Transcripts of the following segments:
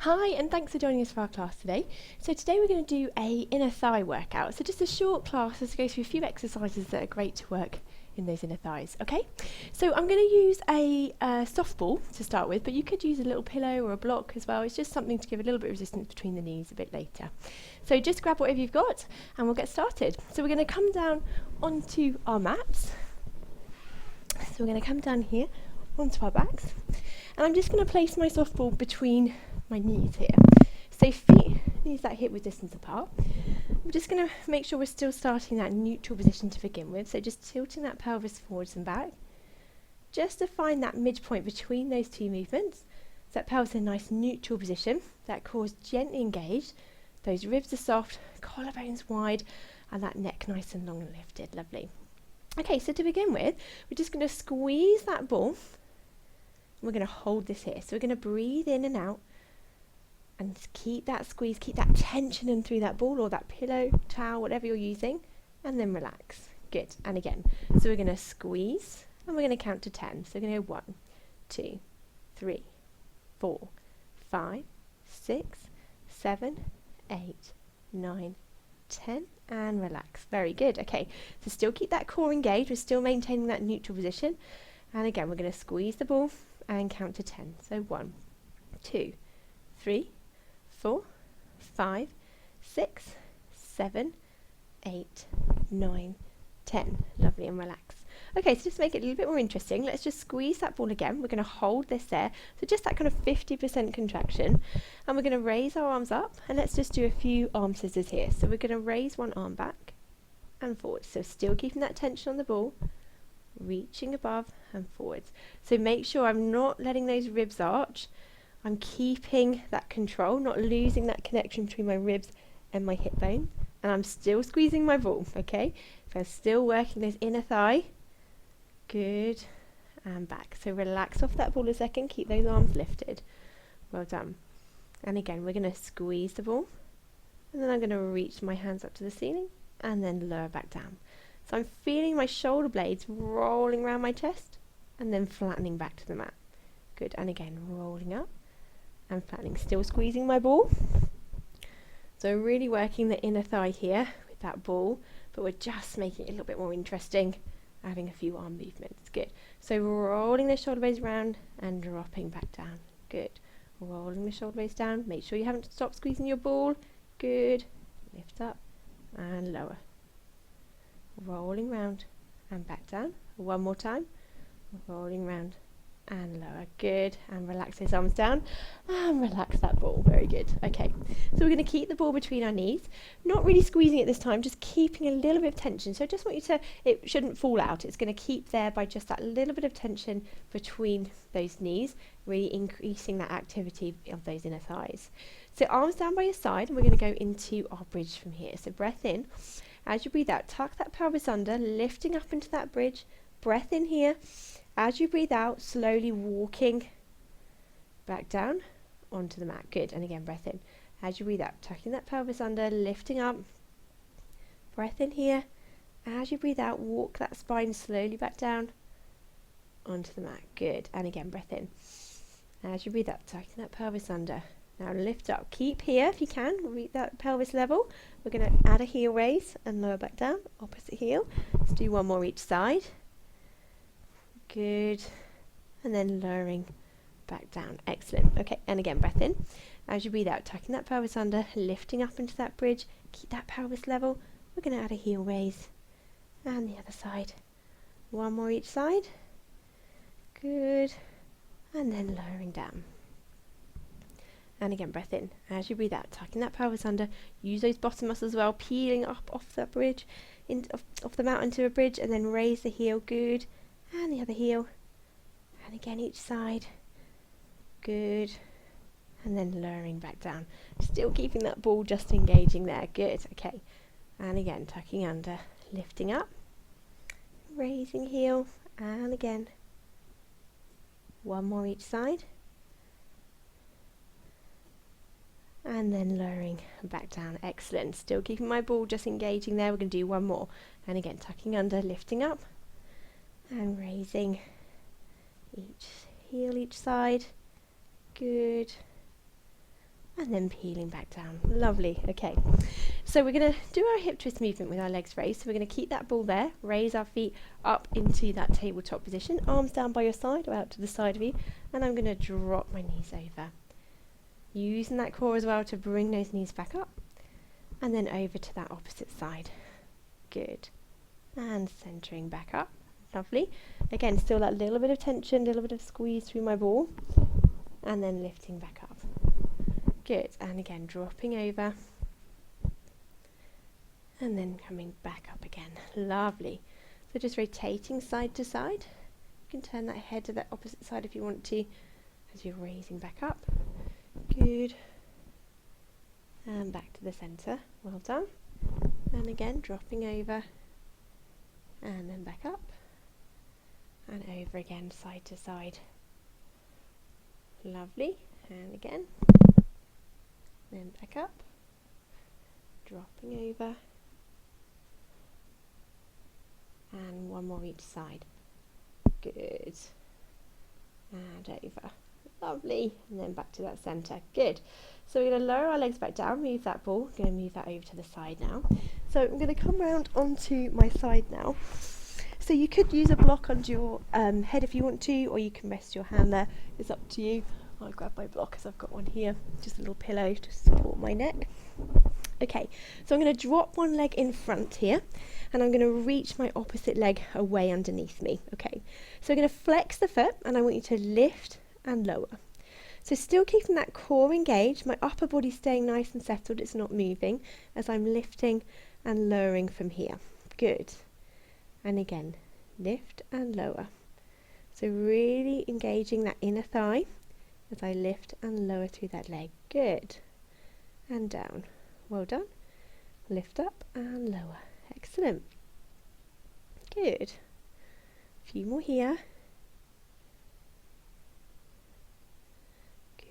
Hi, and thanks for joining us for our class today. So today we're going to do a inner thigh workout. So just a short class to go through a few exercises that are great to work in those inner thighs. Okay, so I'm going to use a soft ball to start with, but you could use a little pillow or a block as well. It's just something to give a little bit of resistance between the knees a bit later. So just grab whatever you've got and we'll get started. So we're going to come down onto our mats. So we're going to come down here onto our backs, and I'm just going to place my soft ball between my knees here. So feet, knees that hip width distance apart. I'm just going to make sure we're still starting that neutral position to begin with. So just tilting that pelvis forwards and back, just to find that midpoint between those two movements. So that pelvis in a nice neutral position, that core is gently engaged, those ribs are soft, collarbones wide, and that neck nice and long and lifted. Lovely. Okay, so to begin with, we're just going to squeeze that ball, and we're going to hold this here. So we're going to breathe in and out, and keep that squeeze, keep that tension in through that ball or that pillow, towel, whatever you're using, and then relax. Good. And again, so we're going to squeeze, and we're going to count to 10. So we're going to go 1, 2, 3, 4, 5, 6, 7, 8, 9, 10, and relax. Very good. Okay, so still keep that core engaged. We're still maintaining that neutral position. And again, we're going to squeeze the ball and count to 10. So 1, 2, 3, 4, 5, 6, 7, 8, 9, 10. Lovely, and relax. Okay, so just to make it a little bit more interesting, let's just squeeze that ball again. We're going to hold this there. So just that kind of 50% contraction. And we're going to raise our arms up. And let's just do a few arm scissors here. So we're going to raise one arm back and forward. So still keeping that tension on the ball, reaching above and forwards. So make sure I'm not letting those ribs arch. I'm keeping that control, not losing that connection between my ribs and my hip bone. And I'm still squeezing my ball, okay? So I'm still working this inner thigh. Good. And back. So relax off that ball a second. Keep those arms lifted. Well done. And again, we're going to squeeze the ball. And then I'm going to reach my hands up to the ceiling and then lower back down. So I'm feeling my shoulder blades rolling around my chest and then flattening back to the mat. Good. And again, rolling up and flattening. Still squeezing my ball. So really working the inner thigh here with that ball, but we're just making it a little bit more interesting, adding a few arm movements. Good. So rolling the shoulder blades around and dropping back down. Good. Rolling the shoulder blades down. Make sure you haven't stopped squeezing your ball. Good. Lift up and lower. Rolling round and back down. One more time. Rolling round and lower. Good. And relax those arms down and relax that ball. Very good. Okay, so we're going to keep the ball between our knees, not really squeezing it this time, just keeping a little bit of tension. So I just want you to, it shouldn't fall out. It's going to keep there by just that little bit of tension between those knees, really increasing that activity of those inner thighs. So arms down by your side, and we're going to go into our bridge from here. So breath in. As you breathe out, tuck that pelvis under, lifting up into that bridge. Breath in here. As you breathe out, slowly walking back down onto the mat. Good. And again, breath in. As you breathe out, tucking that pelvis under, lifting up. Breath in here. As you breathe out, walk that spine slowly back down onto the mat. Good. And again, breath in. As you breathe out, tucking that pelvis under. Now lift up. Keep here if you can. Reach that pelvis level. We're going to add a heel raise and lower back down. Opposite heel. Let's do one more each side. Good. And then lowering back down. Excellent. Okay, and again, breath in. As you breathe out, tucking that pelvis under, lifting up into that bridge. Keep that pelvis level. We're going to add a heel raise. And the other side. One more each side. Good. And then lowering down. And again, breath in. As you breathe out, tucking that pelvis under. Use those bottom muscles as well, peeling up off that bridge, off the mat into a bridge, and then raise the heel. Good. And the other heel. And again, each side. Good. And then lowering back down. Still keeping that ball just engaging there. Good. Okay. And again, tucking under, lifting up, raising heel, and again. One more each side. And then lowering back down. Excellent. Still keeping my ball just engaging there. We're going to do one more. And again, tucking under, lifting up, and raising each heel each side. Good. and then peeling back down. Lovely. Okay, so we're going to do our hip twist movement with our legs raised. So we're going to keep that ball there, raise our feet up into that tabletop position, arms down by your side or out to the side of you, and I'm going to drop my knees over. Using that core as well to bring those knees back up, and then over to that opposite side. Good. And centering back up. Lovely. Again, still that little bit of tension, a little bit of squeeze through my ball, and then lifting back up. Good. And again, dropping over, and then coming back up again. Lovely. So just rotating side to side. You can turn that head to the opposite side if you want to, as you're raising back up. Good. And back to the centre. Well done. And again, dropping over, and then back up, and over again, side to side. Lovely. And again, then back up, dropping over, and one more each side. Good. And over. Lovely. And then back to that centre. Good. So we're going to lower our legs back down, move that ball, going to move that over to the side now. So I'm going to come round onto my side now. So you could use a block under your head if you want to, or you can rest your hand there. It's up to you. I'll grab my block as I've got one here, just a little pillow to support my neck. Okay, so I'm going to drop one leg in front here, and I'm going to reach my opposite leg away underneath me. Okay, so I'm going to flex the foot, and I want you to lift and lower. So still keeping that core engaged, my upper body staying nice and settled, it's not moving, as I'm lifting and lowering from here. Good. And again, lift and lower. So really engaging that inner thigh as I lift and lower through that leg. Good. And down. Well done. Lift up and lower. Excellent. Good. A few more here.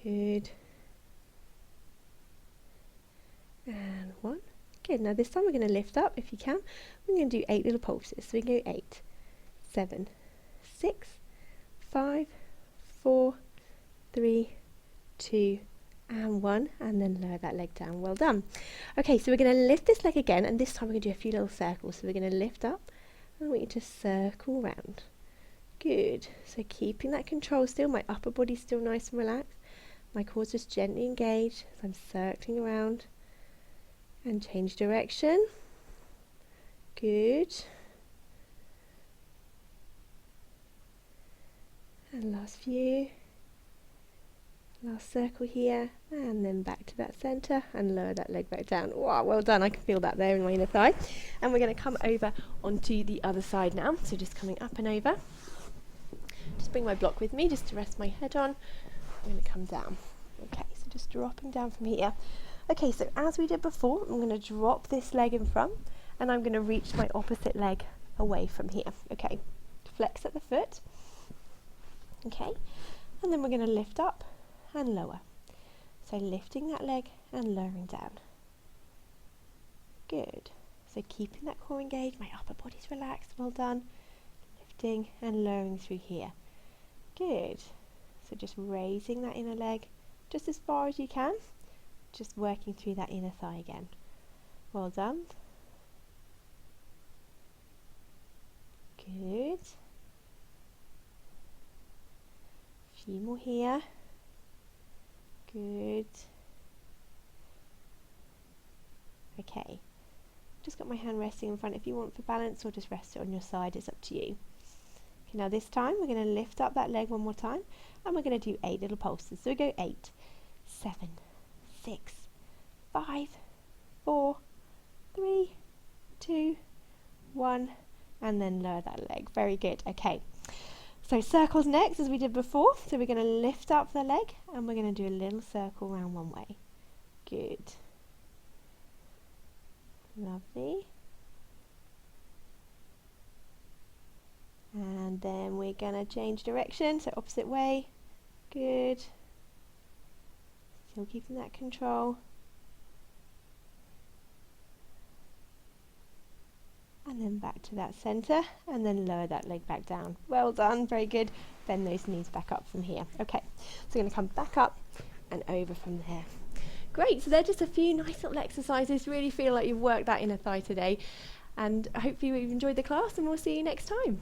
Good. And one. Good. Now this time we're going to lift up if you can. We're going to do 8 little pulses. So we go 8, 7, 6, 5, 4, 3, 2, and 1, and then lower that leg down. Well done. Okay, so we're going to lift this leg again, and this time we're going to do a few little circles. So we're going to lift up, and I want you to circle round. Good. So keeping that control still, my upper body's still nice and relaxed. My core's just gently engaged as I'm circling around. And change direction. Good. And last few. Last circle here, and then back to that centre and lower that leg back down. Wow, well done. I can feel that there in my inner thigh. And we're going to come over onto the other side now. So just coming up and over. Just bring my block with me just to rest my head on. I'm going to come down. Okay, so just dropping down from here. Okay, so as we did before, I'm going to drop this leg in front, and I'm going to reach my opposite leg away from here. Okay, flex at the foot. Okay, and then we're going to lift up and lower. So lifting that leg and lowering down. Good. So keeping that core engaged, my upper body's relaxed. Well done. Lifting and lowering through here. Good. So just raising that inner leg just as far as you can. Just working through that inner thigh again. Well done. Good. A few more here. Good. Okay. Just got my hand resting in front. If you want for balance, or just rest it on your side, it's up to you. Okay, now this time we're going to lift up that leg one more time, and we're going to do 8 little pulses. So we go 8, 7, 6, 5, 4, 3, 2, 1, and then lower that leg. Very good. Okay, so circles next as we did before. So we're going to lift up the leg, and we're going to do a little circle round one way. Good. Lovely. And then we're going to change direction, so opposite way. Good. Still keeping that control. And then back to that centre, and then lower that leg back down. Well done, very good. Bend those knees back up from here. Okay, so we're going to come back up and over from there. Great, so they're just a few nice little exercises. Really feel like you've worked that inner thigh today, and hopefully you've enjoyed the class, and we'll see you next time.